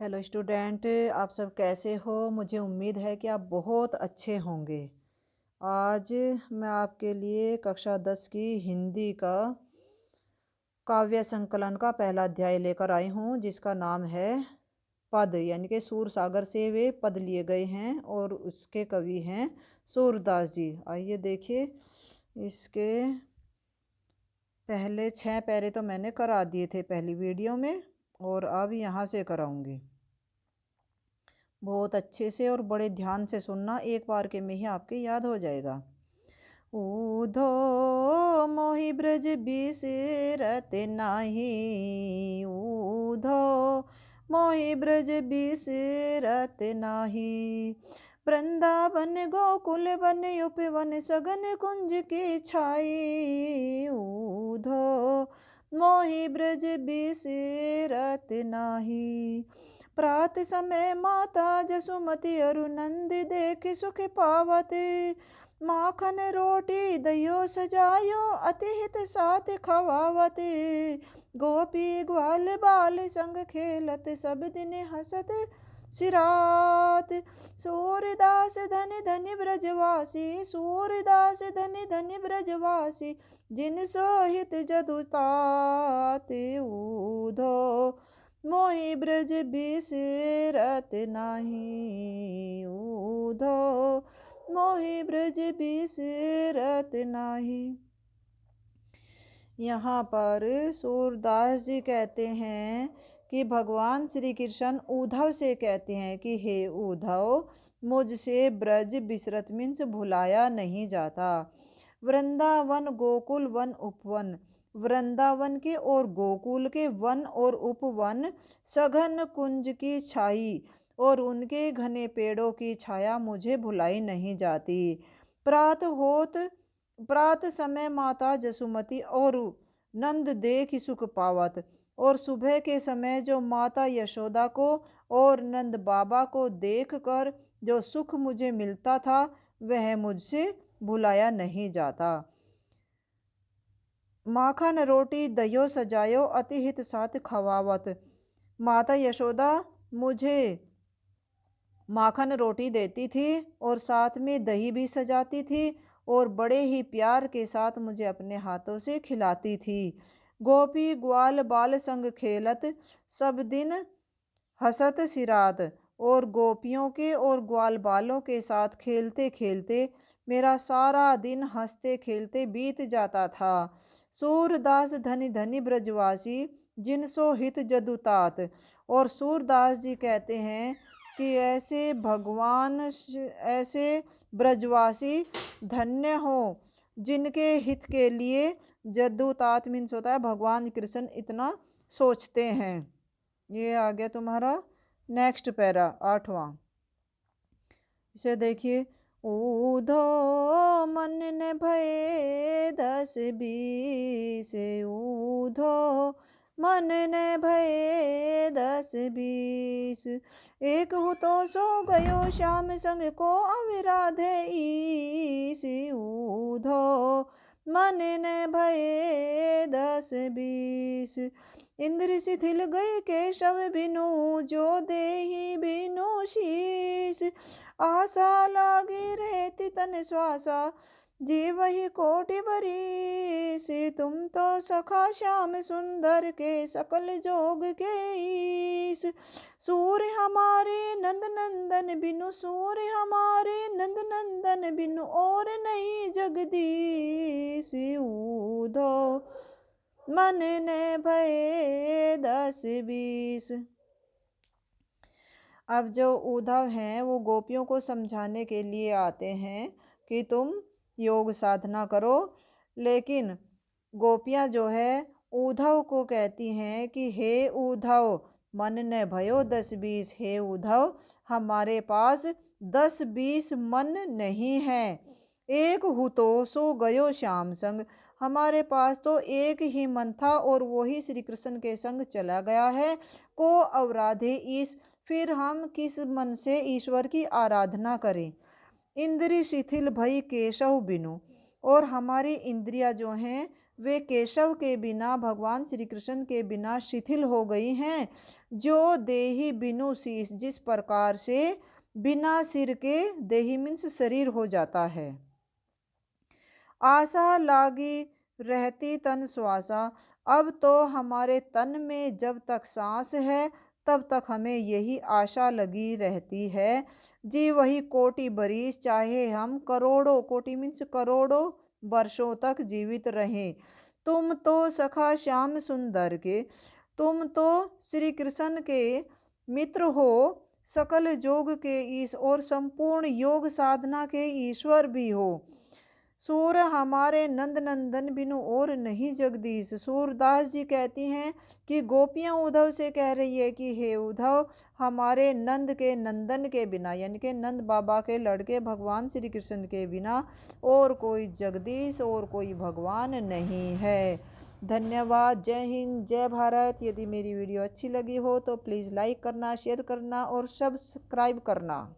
Hello student, आप सब कैसे हो? मुझे उम्मीद है कि आप बहुत अच्छे होंगे। आज मैं आपके लिए कक्षा 10 की हिंदी का काव्य संकलन का पहला अध्याय लेकर आई हूँ, जिसका नाम है पद। यानी कि सूर सागर से वे पद लिए गए हैं और उसके कवि हैं सूरदास जी। आइए देखिए, इसके पहले 6 पैरे तो मैंने करा दिए थे पहली वीडियो में, और अब यहाँ से कराऊंगी। बहुत अच्छे से और बड़े ध्यान से सुनना, एक बार के में ही आपके याद हो जाएगा। ऊधो मोहि ब्रज बिसरत नाही, ऊधो मोहि ब्रज बिसरत नाही। वृंदावन गोकुल वन उपवन सघन कुंज की छाई, ऊधो मोहि ब्रज बिसरत नाही। प्रात समय माता जसुमति अरु नंद देख सुख पावत, माखन रोटी दयो सजायो अति हित साथ खवावत। गोपी ग्वाल बाल संग खेलत सब दिन हसत सिरात। सूरदास धन धन ब्रजवासी, सूरदास धन धन ब्रजवासी, जिन सोहित जदुतात। ऊधो मोहि ब्रज बिसरत नाही, ऊधो मोहि ब्रज बिसरत नाही। यहाँ पर सूरदास जी कहते हैं कि भगवान श्री कृष्ण उद्धव से कहते हैं कि हे उद्धव, मुझसे ब्रज बिसरत मीन्स भुलाया नहीं जाता। वृंदावन गोकुल वन उपवन, वृंदावन के और गोकुल के वन और उपवन, सघन कुंज की छाई और उनके घने पेड़ों की छाया मुझे भुलाई नहीं जाती। प्रात समय माता जसुमती और नंद देख सुख पावत, और सुबह के समय जो माता यशोदा को और नंद बाबा को देखकर जो सुख मुझे मिलता था, वह मुझसे भुलाया नहीं जाता। माखन रोटी दयो सजायो अति हित साथ खवावत, माता यशोदा मुझे माखन रोटी देती थी और साथ में दही भी सजाती थी और बड़े ही प्यार के साथ मुझे अपने हाथों से खिलाती थी। गोपी ग्वाल बाल संग खेलत सब दिन हसत सिरात, और गोपियों के और ग्वाल बालों के साथ खेलते खेलते मेरा सारा दिन हंसते खेलते बीत जाता था। सूरदास धनी धनी ब्रजवासी, जिन सो हित जदुतात। और सूरदास जी कहते हैं कि ऐसे ब्रजवासी धन्य हो जिनके हित के लिए जद्दूतात मीन्स होता है भगवान कृष्ण इतना सोचते हैं। ये आ गया तुम्हारा नेक्स्ट पैरा 8वां। इसे देखिए, ऊधो मन ने भये 10-20, ऊधो मन ने भये 10-20। एक हूँ तो सो गयो श्याम संग को अविराधे ईस, ऊधो मन ने भये 10-20। इंद्र शिथिल गए केशव बिनु, जो देहि बिनु शीस। आशा लागी रहती तन श्वासा, जीवहि कोटि बरीस। तुम तो सखा श्याम सुंदर के सकल जोग के ईस। सूर्य हमारे नंद नंदन बिनु, सूर्य हमारे नंद नंदन बिनु और नहीं जगदीश। ऊधो मन ने भये 10-20। अब जो उद्धव हैं वो गोपियों को समझाने के लिए आते हैं कि तुम योग साधना करो, लेकिन गोपियां जो है उद्धव को कहती हैं कि हे उद्धव, मन ने भयो 10-20, हे उद्धव हमारे पास 10-20 मन नहीं है। एक हूँ तो सो गयो श्याम संग, हमारे पास तो एक ही मन था और वो ही श्री कृष्ण के संग चला गया है। को अवराधे ईश, फिर हम किस मन से ईश्वर की आराधना करें। इंद्रिय शिथिल भई केशव बिनु, और हमारी इंद्रियां जो हैं वे केशव के बिना, भगवान श्री कृष्ण के बिना शिथिल हो गई हैं। जो देही बिनु शीस, जिस प्रकार से बिना सिर के देही मीन्स शरीर हो जाता है। आशा लागी रहती तन श्वासा, अब तो हमारे तन में जब तक सांस है तब तक हमें यही आशा लगी रहती है। जी वही कोटि बरिस, चाहे हम करोड़ों, कोटि मीन्स करोड़ों वर्षों तक जीवित रहें। तुम तो सखा श्याम सुंदर के, तुम तो श्री कृष्ण के मित्र हो, सकल जोग के ईश और संपूर्ण योग साधना के ईश्वर भी हो। सूर हमारे नंद नंदन बिनु और नहीं जगदीश। सूरदास जी कहती हैं कि गोपियां उद्धव से कह रही है कि हे उद्धव, हमारे नंद के नंदन के बिना, यानी कि नंद बाबा के लड़के भगवान श्री कृष्ण के बिना और कोई जगदीश और कोई भगवान नहीं है। धन्यवाद। जय हिंद, जय भारत। यदि मेरी वीडियो अच्छी लगी हो तो प्लीज़ लाइक करना, शेयर करना और सब्सक्राइब करना।